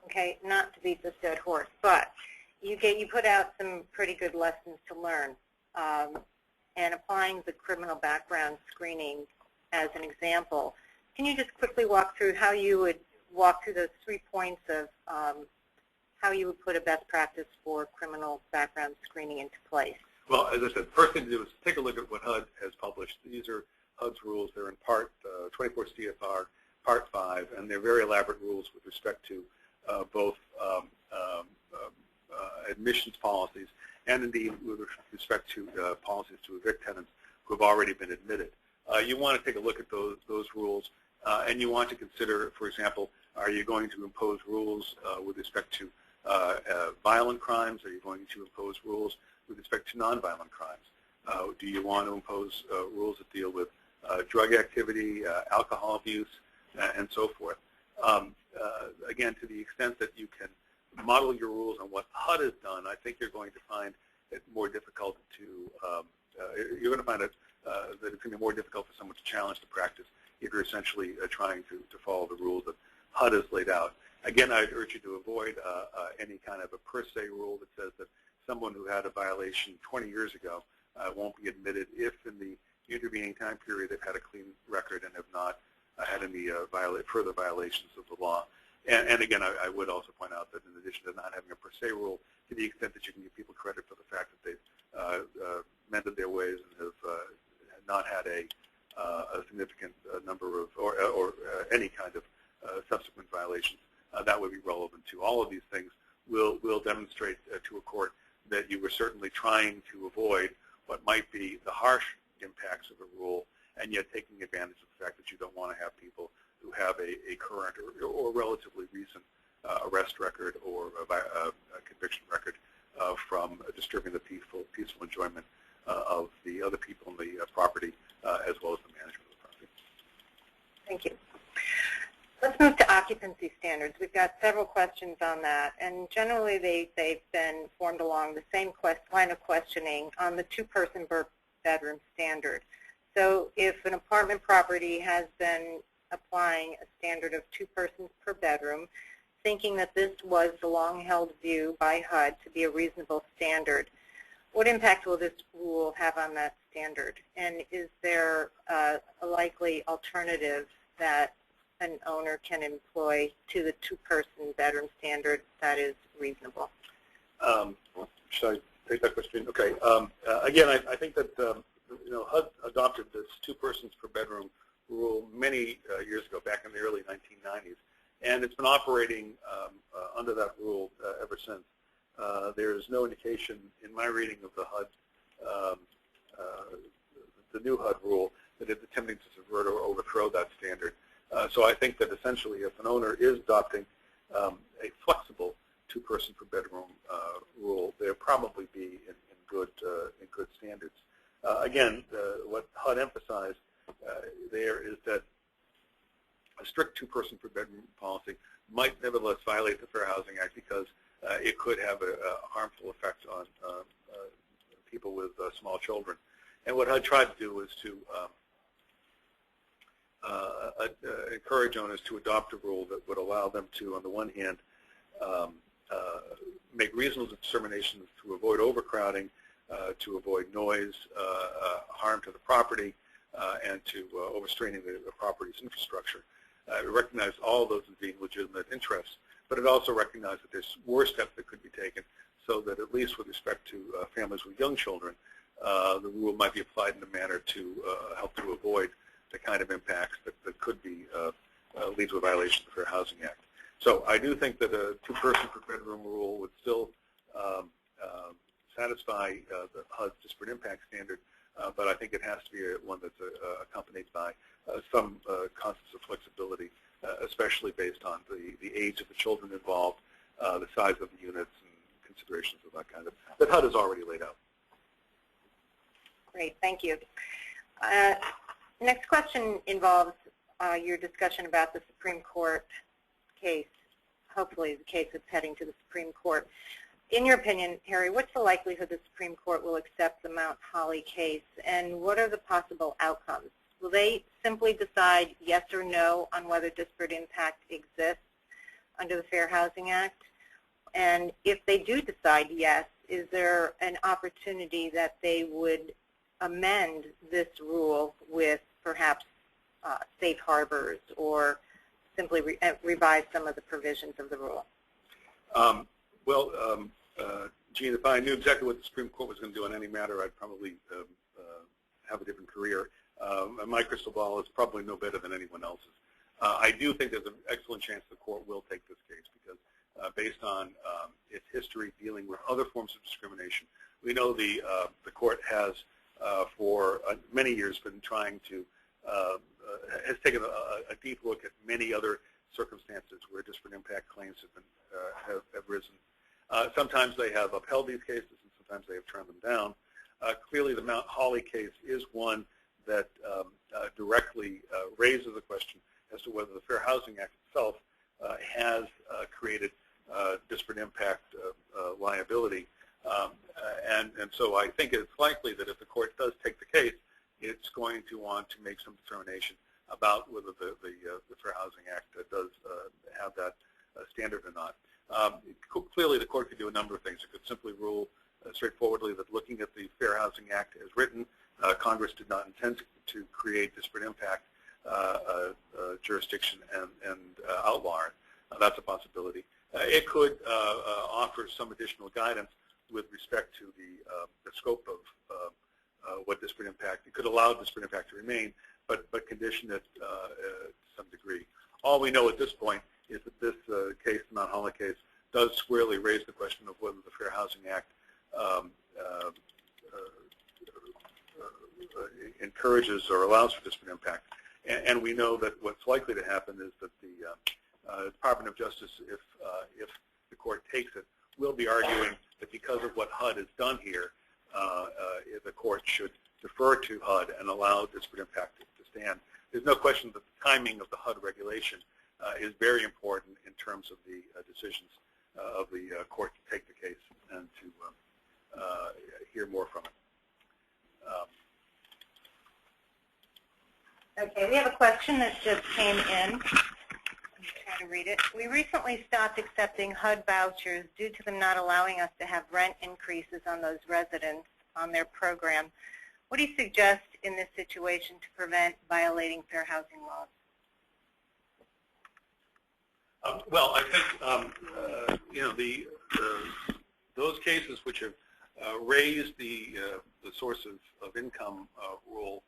Okay, not to beat this dead horse, but you put out some pretty good lessons to learn, and applying the criminal background screening as an example. Can you just quickly walk through how you would walk through those 3 points of how you would put a best practice for criminal background screening into place? Well, as I said, first thing to do is take a look at what HUD has published. These are HUD's rules. They're in Part 24 CFR, Part 5, and they're very elaborate rules with respect to both admissions policies and indeed with respect to policies to evict tenants who have already been admitted. You want to take a look at those rules, and you want to consider, for example, are you going to impose rules with respect to violent crimes? Are you going to impose rules with respect to nonviolent crimes? Do you want to impose rules that deal with drug activity, alcohol abuse, and so forth? Again, to the extent that you can model your rules on what HUD has done, I think you're going to find it more difficult to, you're going to find that it's going to be more difficult for someone to challenge the practice if you're essentially trying to follow the rules that HUD has laid out. Again, I'd urge you to avoid any kind of a per se rule that says that someone who had a violation 20 years ago won't be admitted if in the intervening time period they've had a clean record and have not had any further violations of the law. And again, I would also point out that in addition to not having a per se rule, to the extent that you can give people credit for the fact that they've mended their ways and have not had a significant number of, or any kind of subsequent violations, that would be relevant too. All of these things will demonstrate to a court that you were certainly trying to avoid what might be the harsh impacts of a rule, and yet taking advantage of the fact that you don't want to have people who have a current or relatively recent arrest record or a conviction record from disturbing the peaceful enjoyment of the other people in the property as well as the management of the property. Thank you. Let's move to occupancy standards. We've got several questions on that, and generally they've been formed along the same line of questioning on the two-person per bedroom standard. So if an apartment property has been applying a standard of 2 persons per bedroom, thinking that this was the long-held view by HUD to be a reasonable standard, what impact will this rule have on that standard? And is there a likely alternative that an owner can employ to the 2-person bedroom standard that is reasonable? Should I take that question? Okay. Again, I think that HUD adopted this 2 persons per bedroom rule many years ago, back in the early 1990s, and it's been operating under that rule ever since. There is no indication in my reading of the HUD, the new HUD rule, that it's attempting to subvert or overthrow that standard. So I think that essentially, if an owner is adopting a flexible 2-person per bedroom rule, they'll probably be in good standards. Again, what HUD emphasized there is that a strict two-person per bedroom policy might nevertheless violate the Fair Housing Act because it could have a harmful effect on people with small children. And what HUD tried to do was to encourage owners to adopt a rule that would allow them to, on the one hand, make reasonable determinations to avoid overcrowding, to avoid noise, harm to the property, and to overstraining the property's infrastructure. It recognized all of those as being legitimate interests, but it also recognized that there's more steps that could be taken so that at least with respect to families with young children, the rule might be applied in a manner to help to avoid the kind of impacts that could be lead to a violation of the Fair Housing Act. So I do think that a two-person per bedroom rule would still satisfy the HUD's disparate impact standard, but I think it has to be one that's accompanied by some constants of flexibility, especially based on the age of the children involved, the size of the units, and considerations of that kind of that HUD has already laid out. Great, thank you. Next question involves your discussion about the Supreme Court case, hopefully the case that's heading to the Supreme Court. In your opinion, Harry, what's the likelihood the Supreme Court will accept the Mount Holly case, and what are the possible outcomes? Will they simply decide yes or no on whether disparate impact exists under the Fair Housing Act? And if they do decide yes, is there an opportunity that they would amend this rule with perhaps safe harbors or simply revise some of the provisions of the rule? Gene, if I knew exactly what the Supreme Court was going to do on any matter, I'd probably have a different career. My crystal ball is probably no better than anyone else's. I do think there's an excellent chance the court will take this case because based on its history dealing with other forms of discrimination, we know the court has for many years been trying to, has taken a deep look at many other circumstances where disparate impact claims have been have risen. Sometimes they have upheld these cases, and sometimes they have turned them down. Clearly, the Mount Holly case is one that directly raises the question as to whether the Fair Housing Act itself has created disparate impact liability. And so I think it's likely that if the court does take the case, it's going to want to make some determination about whether the Fair Housing Act does have that standard or not. Clearly, the court could do a number of things. It could simply rule straightforwardly that looking at the Fair Housing Act as written, Congress did not intend to create disparate impact jurisdiction and outlaw it. That's a possibility. It could offer some additional guidance with respect to the scope of what disparate impact. It could allow disparate impact to remain, but condition it to some degree. All we know at this point is that this case, the Mount Holly case, does squarely raise the question of whether the Fair Housing Act encourages or allows for disparate impact. And we know that what's likely to happen is that the Department of Justice, if the court takes it, will be arguing that because of what HUD has done here, the court should defer to HUD and allow disparate impact to stand. There's no question that the timing of the HUD regulation is very important in terms of the decisions of the court to take the case and to hear more from it. Okay, we have a question that just came in. I'm trying to read it. We recently stopped accepting HUD vouchers due to them not allowing us to have rent increases on those residents on their program. What do you suggest in this situation to prevent violating fair housing laws? Well, I think those cases which have raised the source of income rule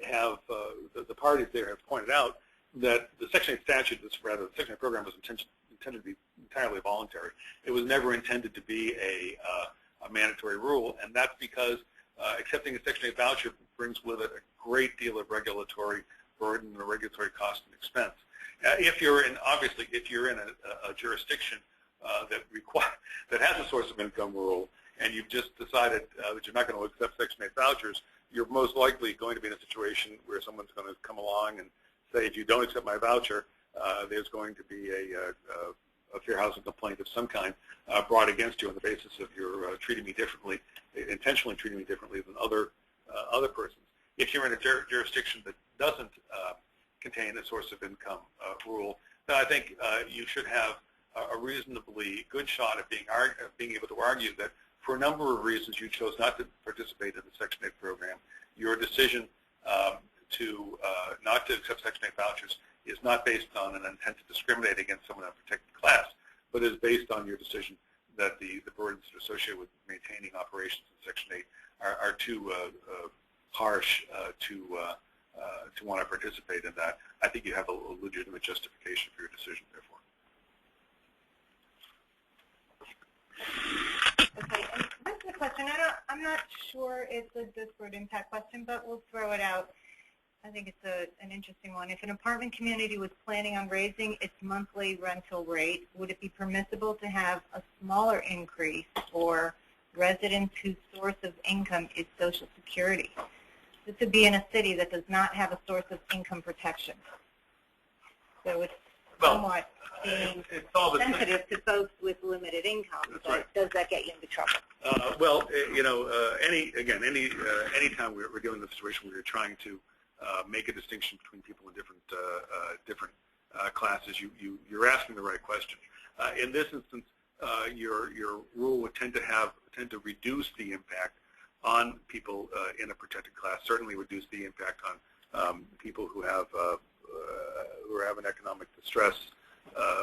have the parties there have pointed out that the Section 8 statute, the Section 8 program, was intended to be entirely voluntary. It was never intended to be a mandatory rule, and that's because accepting a Section 8 voucher brings with it a great deal of regulatory burden and regulatory cost and expense. If you're in a jurisdiction that has a source of income rule, and you've just decided that you're not going to accept Section 8 vouchers, you're most likely going to be in a situation where someone's going to come along and say, if you don't accept my voucher, there's going to be a fair housing complaint of some kind brought against you on the basis of your treating me differently, intentionally treating me differently than other persons. If you're in a jurisdiction that doesn't contain a source of income rule, then I think you should have a reasonably good shot at being able to argue that for a number of reasons you chose not to participate in the Section 8 program. Your decision not to accept Section 8 vouchers is not based on an intent to discriminate against someone in a protected class, but is based on your decision that the burdens that are associated with maintaining operations in Section 8 are too harsh to want to participate in that. I think you have a legitimate justification for your decision, therefore. Okay, and this is a question. I'm not sure it's a disparate impact question, but we'll throw it out. I think it's an interesting one. If an apartment community was planning on raising its monthly rental rate, would it be permissible to have a smaller increase for residents whose source of income is Social Security? This would be in a city that does not have a source of income protection. So it's somewhat being sensitive to folks with limited income. But right. Does that get you into trouble? Any time we're dealing with a situation where you're trying to make a distinction between people in different classes, you're asking the right question. In this instance, your rule would tend to reduce the impact on people in a protected class. Certainly, reduce the impact on people who have an economic distress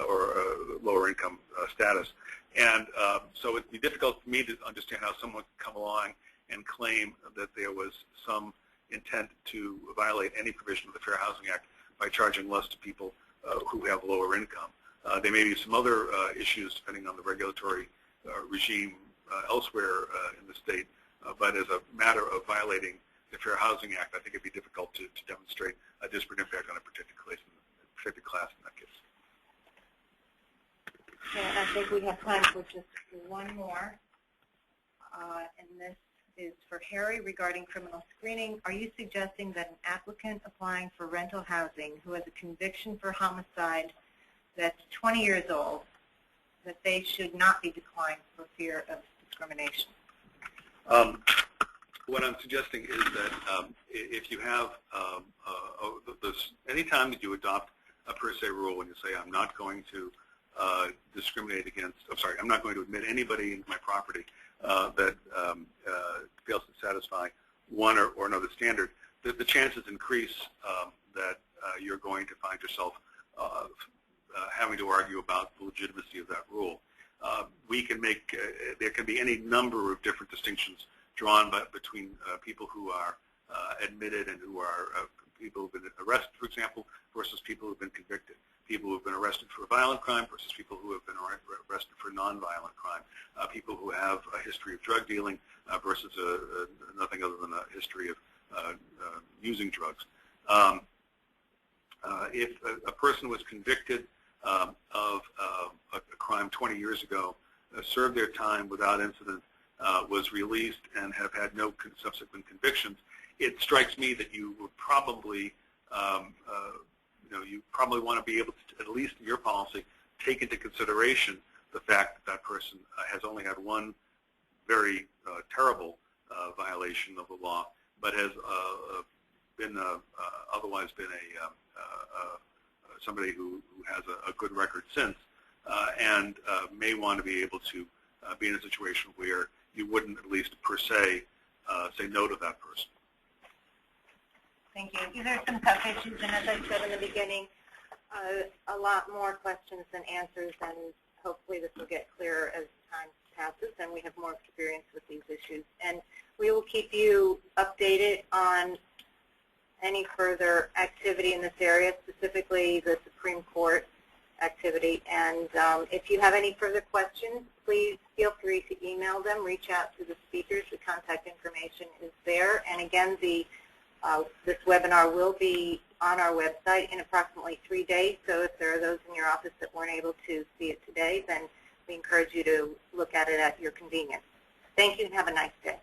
or lower income status. And so it'd be difficult for me to understand how someone could come along and claim that there was some intent to violate any provision of the Fair Housing Act by charging less to people who have lower income. There may be some other issues depending on the regulatory regime elsewhere in the state, but as a matter of violating the Fair Housing Act, I think it'd be difficult to demonstrate a disparate impact on a protected class in that case. Okay, I think we have time for just one more, and this is for Harry regarding criminal screening. Are you suggesting that an applicant applying for rental housing who has a conviction for homicide that's 20 years old, that they should not be declined for fear of discrimination? What I'm suggesting is that if you have any time that you adopt a per se rule and you say I'm not going to discriminate against, I'm not going to admit anybody into my property that fails to satisfy one or another standard, the chances increase that you're going to find yourself having to argue about the legitimacy of that rule. We can make, there can be any number of different distinctions drawn between people who are admitted and who are people who have been arrested, for example, versus people who have been convicted. People who have been arrested for a violent crime versus people who have been arrested for nonviolent crime. People who have a history of drug dealing versus nothing other than a history of using drugs. If a person was convicted of a crime 20 years ago, served their time without incident, was released and have had no subsequent convictions, it strikes me that you would probably you probably want to be able to, at least in your policy, take into consideration the fact that that person has only had one very terrible violation of the law, but has been otherwise been somebody who has a good record since, and may want to be able to be in a situation where you wouldn't, at least per se, say no to that person. Thank you. These are some tough issues, and as I said in the beginning, a lot more questions than answers, and hopefully this will get clearer as time passes and we have more experience with these issues. And we will keep you updated on any further activity in this area, specifically the Supreme Court activity. And if you have any further questions, please feel free to email them, reach out to the speakers. The contact information is there. And again, this webinar will be on our website in approximately 3 days. So if there are those in your office that weren't able to see it today, then we encourage you to look at it at your convenience. Thank you and have a nice day.